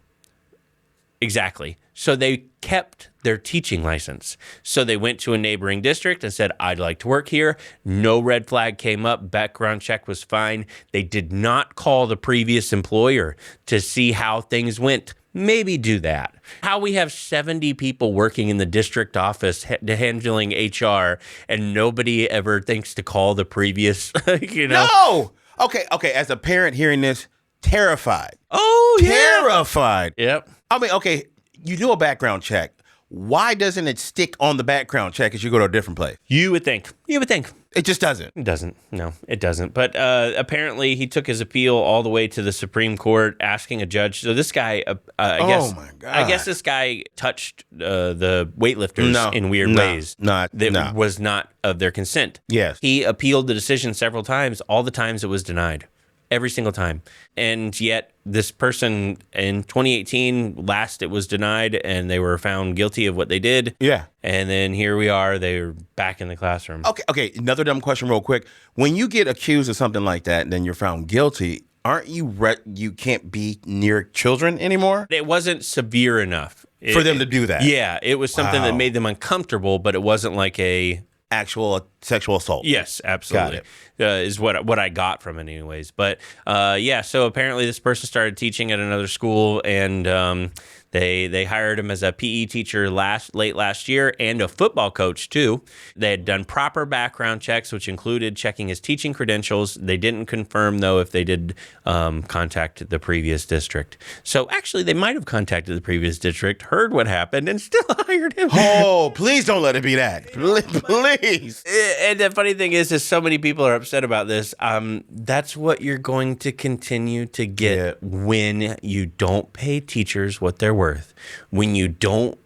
Exactly. So they kept their teaching license. So they went to a neighboring district and said, I'd like to work here. No red flag came up. Background check was fine. They did not call the previous employer to see how things went. Maybe do that. How we have 70 people working in the district office handling HR and nobody ever thinks to call the previous,
No! Okay. As a parent hearing this, terrified.
Oh, yeah.
Terrified.
Yep.
I mean, okay, you do a background check. Why doesn't it stick on the background check as you go to a different place?
You would think.
It just doesn't.
It doesn't. No, it doesn't. But apparently he took his appeal all the way to the Supreme Court, asking a judge. So this guy,
oh my God.
I guess this guy touched the weightlifters in weird ways.
That
was not of their consent.
Yes.
He appealed the decision several times. All the times it was denied. Every single time. And yet this person in 2018, last it was denied and they were found guilty of what they did.
Yeah.
And then here we are. They're back in the classroom.
Okay. Another dumb question real quick. When you get accused of something like that and then you're found guilty, aren't you you can't be near children anymore?
It wasn't severe enough.
For them to do that?
Yeah. It was something that made them uncomfortable, but it wasn't like a...
actual sexual assault.
Yes, absolutely.
Got it.
Is what I got from it anyways. But yeah, so apparently this person started teaching at another school, and they hired him as a PE teacher late last year and a football coach too. They had done proper background checks, which included checking his teaching credentials. They didn't confirm, though, if they did contact the previous district. So actually, they might have contacted the previous district, heard what happened, and still hired him.
Oh, please don't let it be that. Please.
And the funny thing is so many people are upset about this. That's what you're going to continue to get when you don't pay teachers what they're worth, when you don't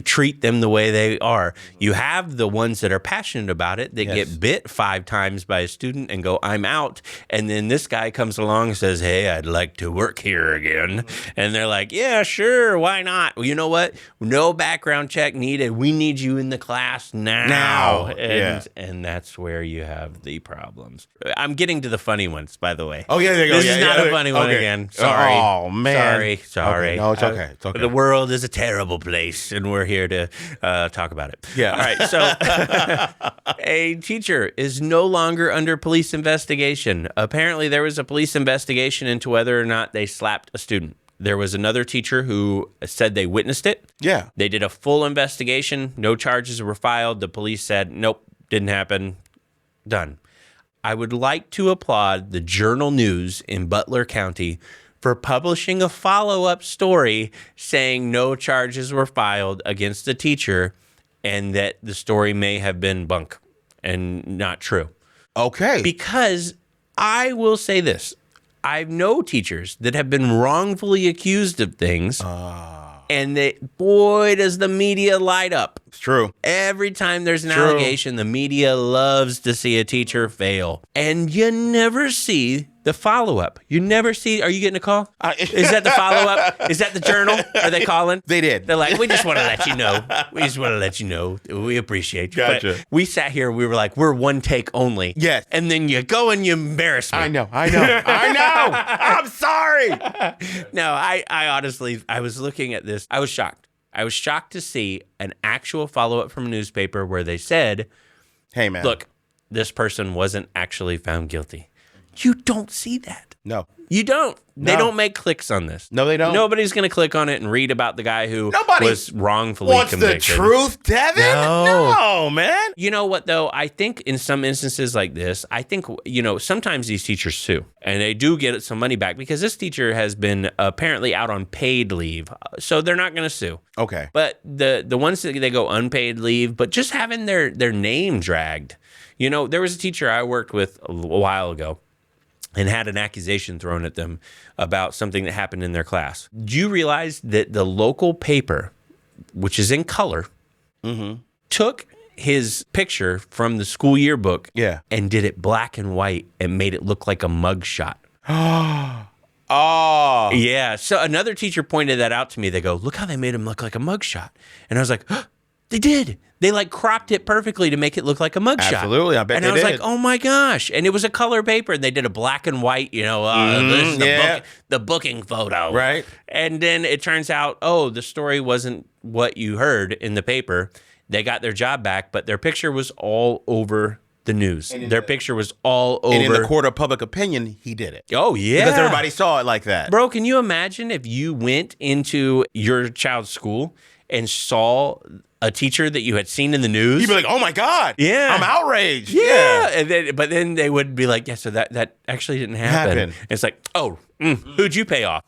treat them the way they are. You have the ones that are passionate about it that get bit 5 times by a student and go, I'm out. And then this guy comes along and says, hey, I'd like to work here again. And they're like, yeah, sure, why not? Well, you know what? No background check needed. We need you in the class now. And that's where you have the problems. I'm getting to the funny ones, by the way.
Oh, yeah, there you go.
This is not a funny one again. Sorry.
Oh, man.
Sorry.
Okay. No, it's okay. It's okay.
The world is a terrible place, and we're here to talk about it.
Yeah.
All right. So a teacher is no longer under police investigation. Apparently, there was a police investigation into whether or not they slapped a student. There was another teacher who said they witnessed it.
Yeah.
They did a full investigation. No charges were filed. The police said, nope, didn't happen. Done. I would like to applaud the Journal News in Butler County for publishing a follow-up story saying no charges were filed against the teacher and that the story may have been bunk and not true.
Okay.
Because I will say this. I know teachers that have been wrongfully accused of things, and boy, does the media light up.
It's true.
Every time there's an allegation, the media loves to see a teacher fail. And you never see the follow-up. You never see, are you getting a call? Is that the follow-up? Is that the Journal? Are they calling?
They did.
They're like, we just want to let you know. We just want to let you know. We appreciate you.
Gotcha.
But we sat here, we were like, we're one take only.
Yes.
And then you go and you embarrass me.
I know. I'm sorry.
No, I honestly, I was looking at this. I was shocked. I was shocked to see an actual follow-up from a newspaper where they said,
hey, man.
look, this person wasn't actually found guilty. You don't see that.
No.
You don't. They
No.
don't make clicks on this.
No, they don't.
Nobody's going to click on it and read about the guy who was wrongfully
What's
convicted.
the truth, Devin? No, man.
You know what, though? I think in some instances like this, I think, sometimes these teachers sue. And they do get some money back because this teacher has been apparently out on paid leave. So they're not going to sue.
Okay.
But the ones that they go unpaid leave, but just having their name dragged. There was a teacher I worked with a while ago and had an accusation thrown at them about something that happened in their class. Do you realize that the local paper, which is in color, took his picture from the school yearbook and did it black and white and made it look like a mugshot?
Oh.
Yeah. So another teacher pointed that out to me. They go, look how they made him look like a mugshot. And I was like, they did. They cropped it perfectly to make it look like a mugshot.
Absolutely, I bet they did.
And I was like, oh my gosh. And it was a color paper. And they did a black and white, this is the booking photo.
Right.
And then it turns out, the story wasn't what you heard in the paper. They got their job back, but their picture was all over the news. Their picture was all over.
And in the court of public opinion, he did it.
Oh, yeah.
Because everybody saw it like that.
Bro, can you imagine if you went into your child's school and saw a teacher that you had seen in the news?
You'd be like, oh my God.
Yeah.
I'm outraged.
Yeah. And but then they would be like, yeah, so that actually didn't happen. And it's like, who'd you pay off?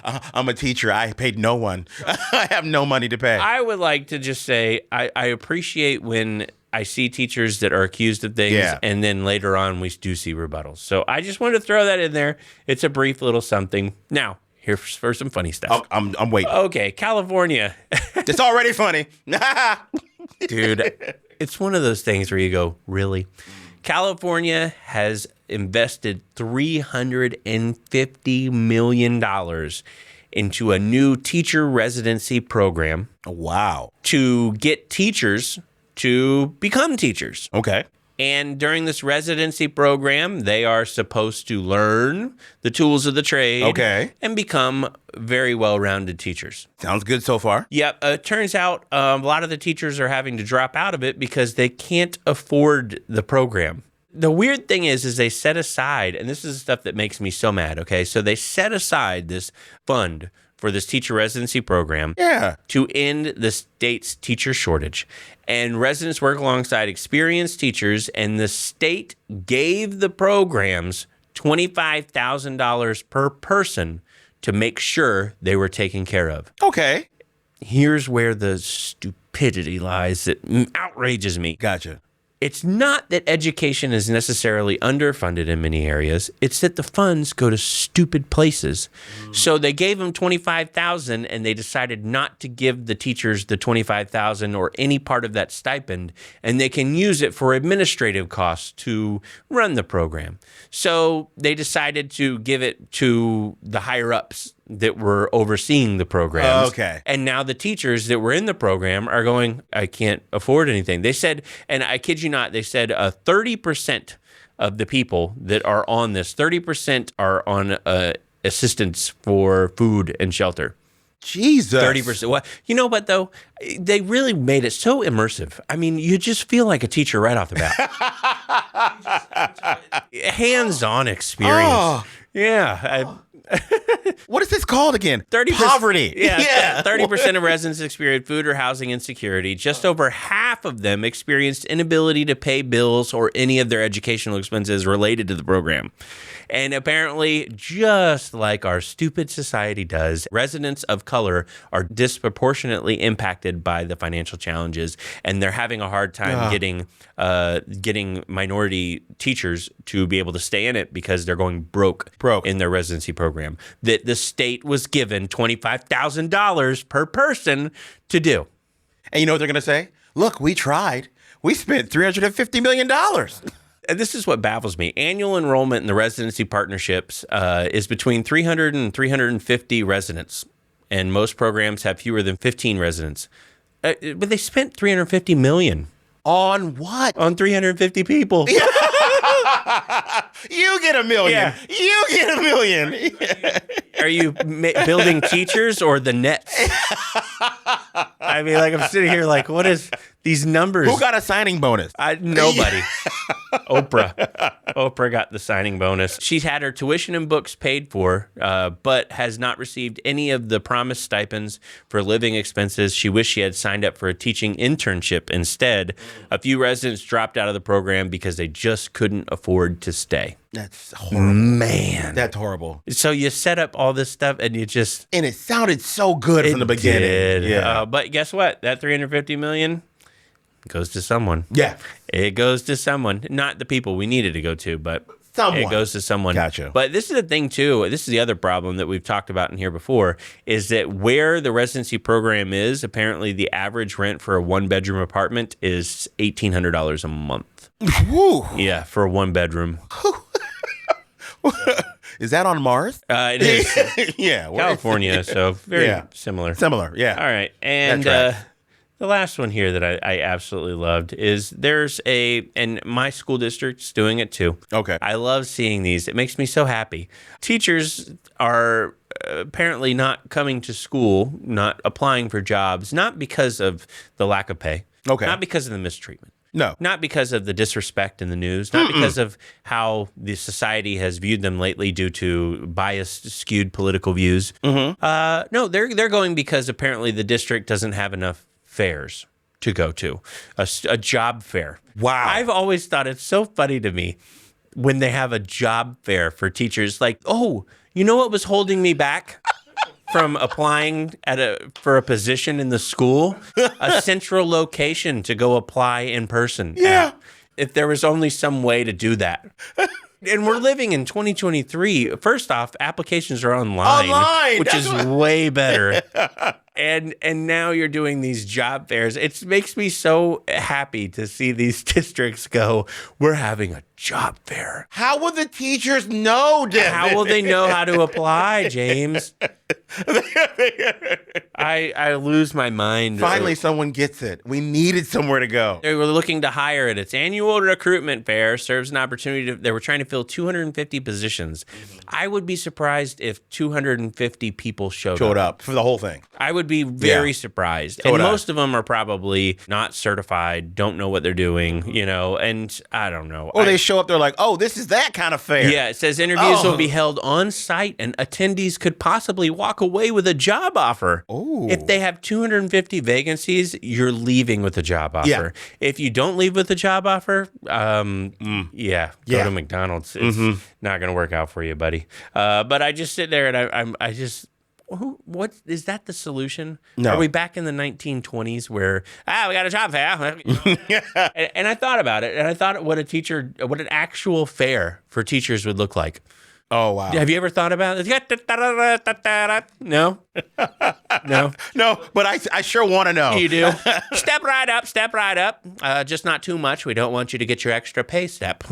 I'm a teacher. I paid no one. I have no money to pay.
I would like to just say, I appreciate when I see teachers that are accused of things, and then later on we do see rebuttals. So I just wanted to throw that in there. It's a brief little something. Now, here's for some funny stuff.
I'm waiting.
Okay, California.
It's already funny.
Dude, it's one of those things where you go, really? California has invested $350 million into a new teacher residency program.
Wow.
To get teachers to become teachers.
Okay.
And during this residency program, they are supposed to learn the tools of the trade and become very well-rounded teachers.
Sounds good so far.
Yep. Turns out a lot of the teachers are having to drop out of it because they can't afford the program. The weird thing is they set aside, and this is the stuff that makes me so mad, okay? So they set aside this fund for this teacher residency program to end the state's teacher shortage. And residents work alongside experienced teachers, and the state gave the programs $25,000 per person to make sure they were taken care of.
Okay.
Here's where the stupidity lies that outrages me.
Gotcha.
It's not that education is necessarily underfunded in many areas. It's that the funds go to stupid places. So they gave them $25,000 and they decided not to give the teachers the $25,000 or any part of that stipend, and they can use it for administrative costs to run the program. So they decided to give it to the higher ups that were overseeing the programs.
Okay.
And now the teachers that were in the program are going, I can't afford anything. They said, and I kid you not, they said 30% of the people that are on this, 30% are on assistance for food and shelter.
Jesus.
30%. Well, you know what, though? They really made it so immersive. I mean, you just feel like a teacher right off the bat. Hands-on experience.
Oh.
Yeah.
What is this called again?
30%.
Poverty.
Yeah. 30% of residents experienced food or housing insecurity. Just over half of them experienced inability to pay bills or any of their educational expenses related to the program. And apparently, just like our stupid society does, residents of color are disproportionately impacted by the financial challenges, and they're having a hard time getting minority teachers to be able to stay in it because they're going broke in their residency program that the state was given $25,000 per person to do.
And you know what they're going to say? Look, we tried. We spent $350 million.
And this is what baffles me. Annual enrollment in the residency partnerships is between 300 and 350 residents, and most programs have fewer than 15 residents. But they spent $350 million.
On what?
On 350 people.
You get $1 million.
Yeah.
You get $1 million.
Are you building teachers or the nets? I mean, like, I'm sitting here like, what is these numbers?
Who got a signing bonus?
Nobody. Oprah got the signing bonus. She's had her tuition and books paid for, but has not received any of the promised stipends for living expenses. She wished she had signed up for a teaching internship instead. A few residents dropped out of the program because they just couldn't afford to stay.
That's horrible.
Man.
That's horrible.
So you set up all this stuff and you just...
And it sounded so good from the beginning.
Did.
Yeah.
But guess what? That $350 million goes to someone.
Yeah.
It goes to someone. Not the people we needed to go to, but
someone.
It goes to someone.
Gotcha.
But this is the thing, too. This is the other problem that we've talked about in here before, is that where the residency program is, apparently the average rent for a one-bedroom apartment is $1,800 a month.
Woo.
Yeah, for a one-bedroom.
Is that on Mars?
It is.
Yeah.
California, so very similar.
Similar, yeah.
All right. And the last one here that I absolutely loved is and my school district's doing it too.
Okay.
I love seeing these. It makes me so happy. Teachers are apparently not coming to school, not applying for jobs, not because of the lack of pay.
Okay.
Not because of the mistreatment.
No.
Not because of the disrespect in the news, not because of how the society has viewed them lately due to biased, skewed political views. Mm-hmm. No, they're going because apparently the district doesn't have enough fairs to go to, a job fair.
Wow.
I've always thought it's so funny to me when they have a job fair for teachers, like, oh, you know what was holding me back from applying for a position in the school? A central location to go apply in person.
Yeah.
If there was only some way to do that. And we're living in 2023. First off, applications are online. Which is way better. And now you're doing these job fairs. It makes me so happy to see these districts go, we're having a job fair.
How will the teachers know, Devin?
How will they know how to apply, James? I lose my mind.
Finally, someone gets it. We needed somewhere to go.
They were looking to hire at its annual recruitment fair. Serves an opportunity they were trying to fill 250 positions. I would be surprised if 250 people showed
up for the whole thing.
I would be very surprised.
So
and most of them are probably not certified, don't know what they're doing, and I don't know.
Or they show up, they're like, oh, this is that kind of fair.
Yeah, it says interviews will be held on site and attendees could possibly walk away with a job offer.
Ooh.
If they have 250 vacancies, you're leaving with a job offer.
Yeah.
If you don't leave with a job offer, go to McDonald's. It's not going to work out for you, buddy. But I just sit there and I just... What is that the solution?
No.
Are we back in the 1920s where we got a job fair? And I thought about it, and I thought what an actual fair for teachers would look like.
Oh, wow.
Have you ever thought about it? No?
No, but I sure want to know.
You do? Step right up. Just not too much. We don't want you to get your extra pay step.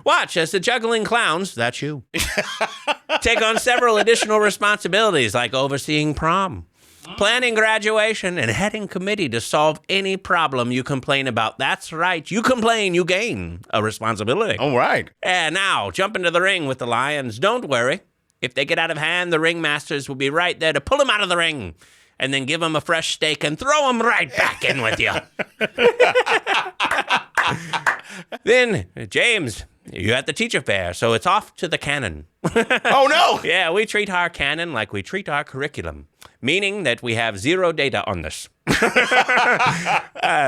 Watch as the juggling clowns, that's you, take on several additional responsibilities like overseeing prom, planning graduation, and heading committee to solve any problem you complain about. That's right. You complain, you gain a responsibility.
All right.
And now, jump into the ring with the lions. Don't worry. If they get out of hand, the ringmasters will be right there to pull them out of the ring and then give them a fresh steak and throw them right back in with you. Then, James, you're at the teacher fair, so it's off to the cannon.
Oh, no.
Yeah, we treat our canon like we treat our curriculum, meaning that we have zero data on this.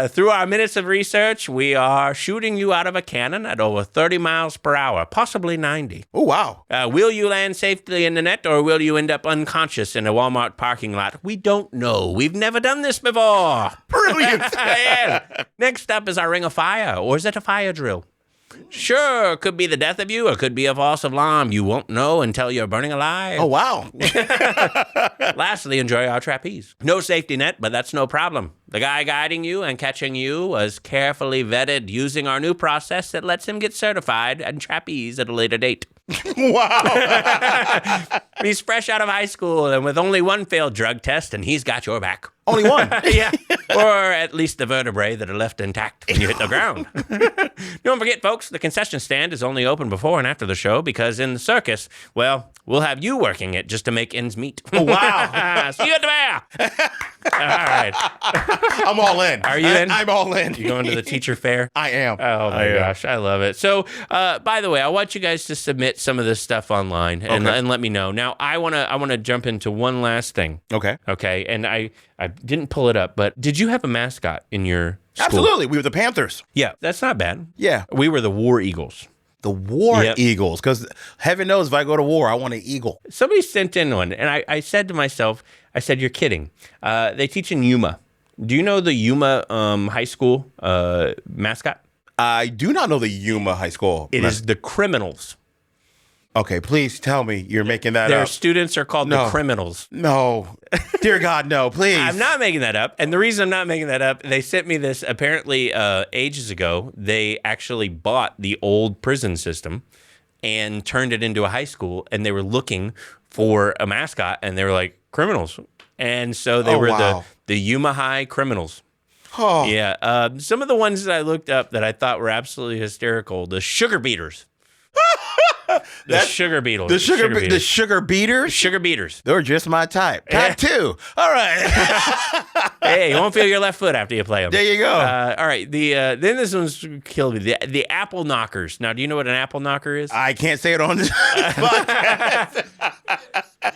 Through our minutes of research, we are shooting you out of a cannon at over 30 miles per hour, possibly 90.
Oh, wow.
Will you land safely in the net, or will you end up unconscious in a Walmart parking lot? We don't know. We've never done this before.
Brilliant.
Yeah. Next up is our ring of fire, or is it a fire drill? Sure, it could be the death of you, or it could be a false alarm. You won't know until you're burning alive.
Oh, wow.
Lastly, enjoy our trapeze. No safety net, but that's no problem. The guy guiding you and catching you was carefully vetted using our new process that lets him get certified and trapeze at a later date.
Wow.
He's fresh out of high school and with only one failed drug test, and he's got your back.
Only one.
Yeah. Or at least the vertebrae that are left intact when you hit the ground. Don't forget, folks, the concession stand is only open before and after the show because in the circus, well, we'll have you working it just to make ends meet.
Oh, wow.
See you at the fair. All right.
I'm all in.
Are you in?
I'm all in.
You going to the teacher fair?
I am.
Oh, my gosh. I love it. So, by the way, I want you guys to submit some of this stuff online and let me know. Now, I want to jump into one last thing.
Okay.
Okay. And I didn't pull it up, but did you have a mascot in your school?
Absolutely. We were the Panthers.
Yeah. That's not bad.
Yeah.
We were the War Eagles.
The War
Yep.
Eagles. Because heaven knows if I go to war, I want an eagle.
Somebody sent in one, and I said to myself, you're kidding. They teach in Yuma. Do you know the Yuma high school mascot?
I do not know the Yuma High School.
It is the Criminals.
Okay, please tell me you're making that
Their
up.
students are called the Criminals.
No. Dear God, no, please.
I'm not making that up. And the reason I'm not making that up, they sent me this apparently ages ago. They actually bought the old prison system and turned it into a high school, and they were looking for a mascot, and they were like, Criminals. And so they were the Yuma High Criminals.
Oh.
Yeah. Some of the ones that I looked up that I thought were absolutely hysterical, the Sugar Beaters. Sugar Beetles.
The sugar beaters?
Sugar Beaters.
They're just my type. Type 2. All right.
Hey, you won't feel your left foot after you play them.
There you go.
All right. Then this one's killed me. The apple knockers. Now, do you know what an apple knocker is?
I can't say it on this podcast.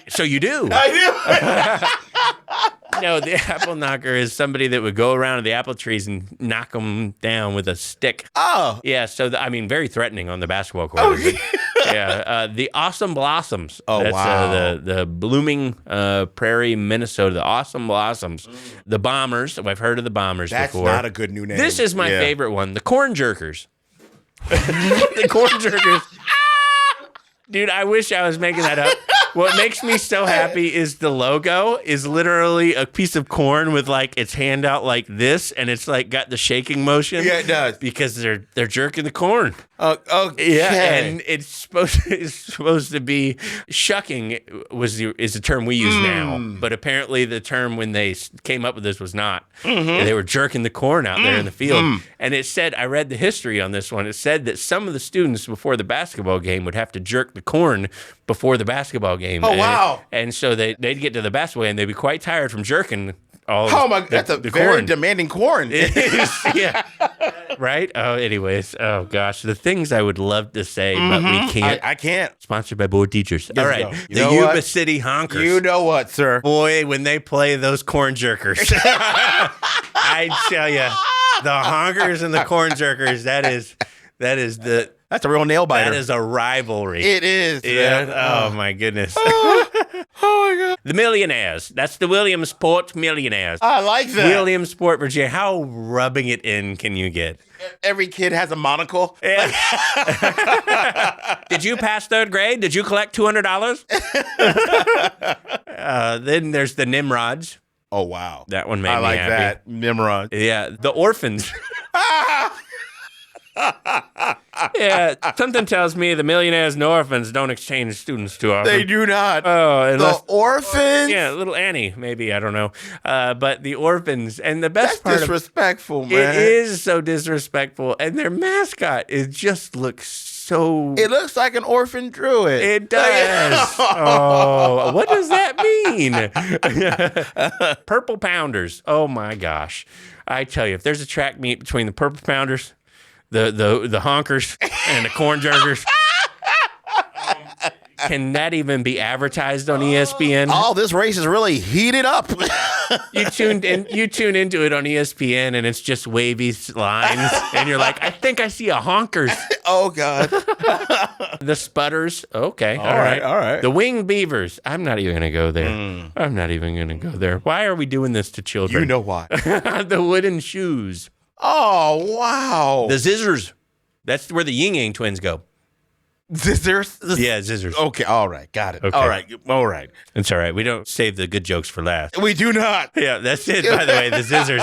So you do.
I do.
No, the apple knocker is somebody that would go around to the apple trees and knock them down with a stick.
Oh.
Yeah, so, very threatening on the basketball court.
Okay.
Yeah, the Awesome Blossoms.
Oh,
That's,
wow.
The Blooming Prairie, Minnesota, the Awesome Blossoms. The Bombers. I've heard of the Bombers before.
That's not a good new name.
This is my favorite one. The Corn Jerkers. The Corn Jerkers. Dude, I wish I was making that up. What makes me so happy is the logo is literally a piece of corn with like its hand out like this, and it's like got the shaking motion.
Yeah, it does.
Because they're jerking the corn.
Okay.
Yeah, and it's supposed to be shucking is the term we use now, but apparently the term when they came up with this was not. They were jerking the corn out there in the field, and it said, I read the history on this one. It said that some of the students before the basketball game would have to jerk the corn before the basketball game.
Oh, wow!
And so they'd get to the basketball game, they'd be quite tired from jerking.
That's a very
corn.
demanding corn.
Yeah. Right? Oh, anyways. Oh, gosh. The things I would love to say, but we can't.
I can't.
Sponsored by Board Teachers. All right.
You
The
know
Yuba
what?
City Honkers.
You know what, sir?
Boy, when they play those corn jerkers. I tell you, the honkers and the corn jerkers,
That's a real nail biter.
that is a rivalry.
It is.
Yeah.
Man.
Oh, my goodness.
Oh my God.
The Millionaires. That's the Williamsport Millionaires.
I like that.
Williamsport, Virginia. How rubbing it in can you get?
Every kid has a monocle.
Yeah. Did you pass third grade? Did you collect $200? Then there's the Nimrods.
Oh, wow.
That one made
I
me
like
happy.
that. Nimrod.
Yeah, the Orphans. Yeah, something tells me the Millionaires and Orphans don't exchange students too often.
They do not.
Oh, unless,
The orphans?
yeah, little Annie, maybe, I don't know. But the Orphans, and the best
That's
part
disrespectful,
of
man.
it is so disrespectful, and their mascot just looks so.
It looks like an orphan druid.
It does. Oh, what does that mean? Purple Pounders. Oh my gosh! I tell you, if there's a track meet between the Purple Pounders, the honkers, and the corn jerkers, can that even be advertised on ESPN?
Oh, this race is really heated up.
You tune into it on ESPN, and it's just wavy lines, and you're like, I think I see a honkers.
Oh, God.
The Sputters. Okay.
All right.
The Winged Beavers. I'm not even going to go there. I'm not even going to go there. Why are we doing this to children?
You know why.
The Wooden Shoes.
Oh, wow.
The Zizzers. That's where the Yin Yang twins go.
Scissors?
Yeah, Zizzers.
Okay, all right. Got it.
Okay.
All right.
It's all right. We don't save the good jokes for last.
We do not.
Yeah, that's it, by the way. The Zizzers.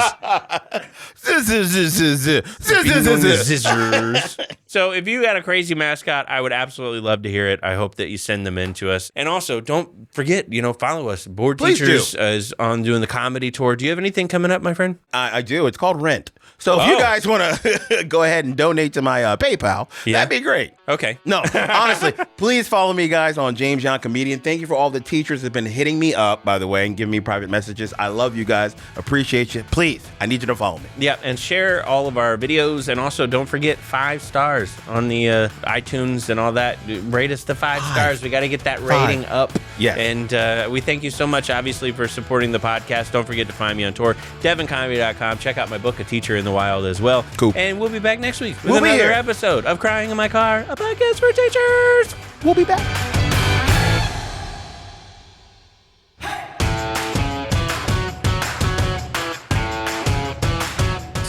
Zizzers. So if you got a crazy mascot, I would absolutely love to hear it. I hope that you send them in to us. And also, don't forget, follow us. Board
Please
Teachers
do.
is on doing the comedy tour. Do you have anything coming up, my friend?
I do. It's called Rent. So if you guys want to go ahead and donate to my PayPal, that'd be great.
Okay.
No, honestly, please follow me, guys, on James Young Comedian. Thank you for all the teachers that have been hitting me up, by the way, and giving me private messages. I love you guys. Appreciate you. Please, I need you to follow me.
Yeah, and share all of our videos. And also, don't forget 5 stars on the iTunes and all that. Rate us to 5 stars. We got to get that rating up.
Yes.
And we thank you so much, obviously, for supporting the podcast. Don't forget to find me on tour, devincomedy.com. Check out my book, A Teacher in the Wild, as well.
Cool.
And we'll be back next week with
We'll be
another
here.
episode of Crying in My Car, a podcast for teachers.
We'll be back.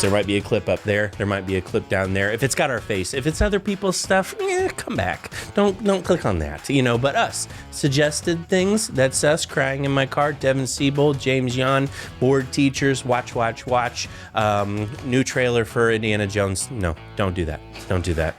There might be a clip up there. There might be a clip down there. If it's got our face, if it's other people's stuff, come back. Don't click on that. But us suggested things. That's us crying in my car. Devin, Siebold, James Yan, Board Teachers. Watch. New trailer for Indiana Jones. No, don't do that. Don't do that.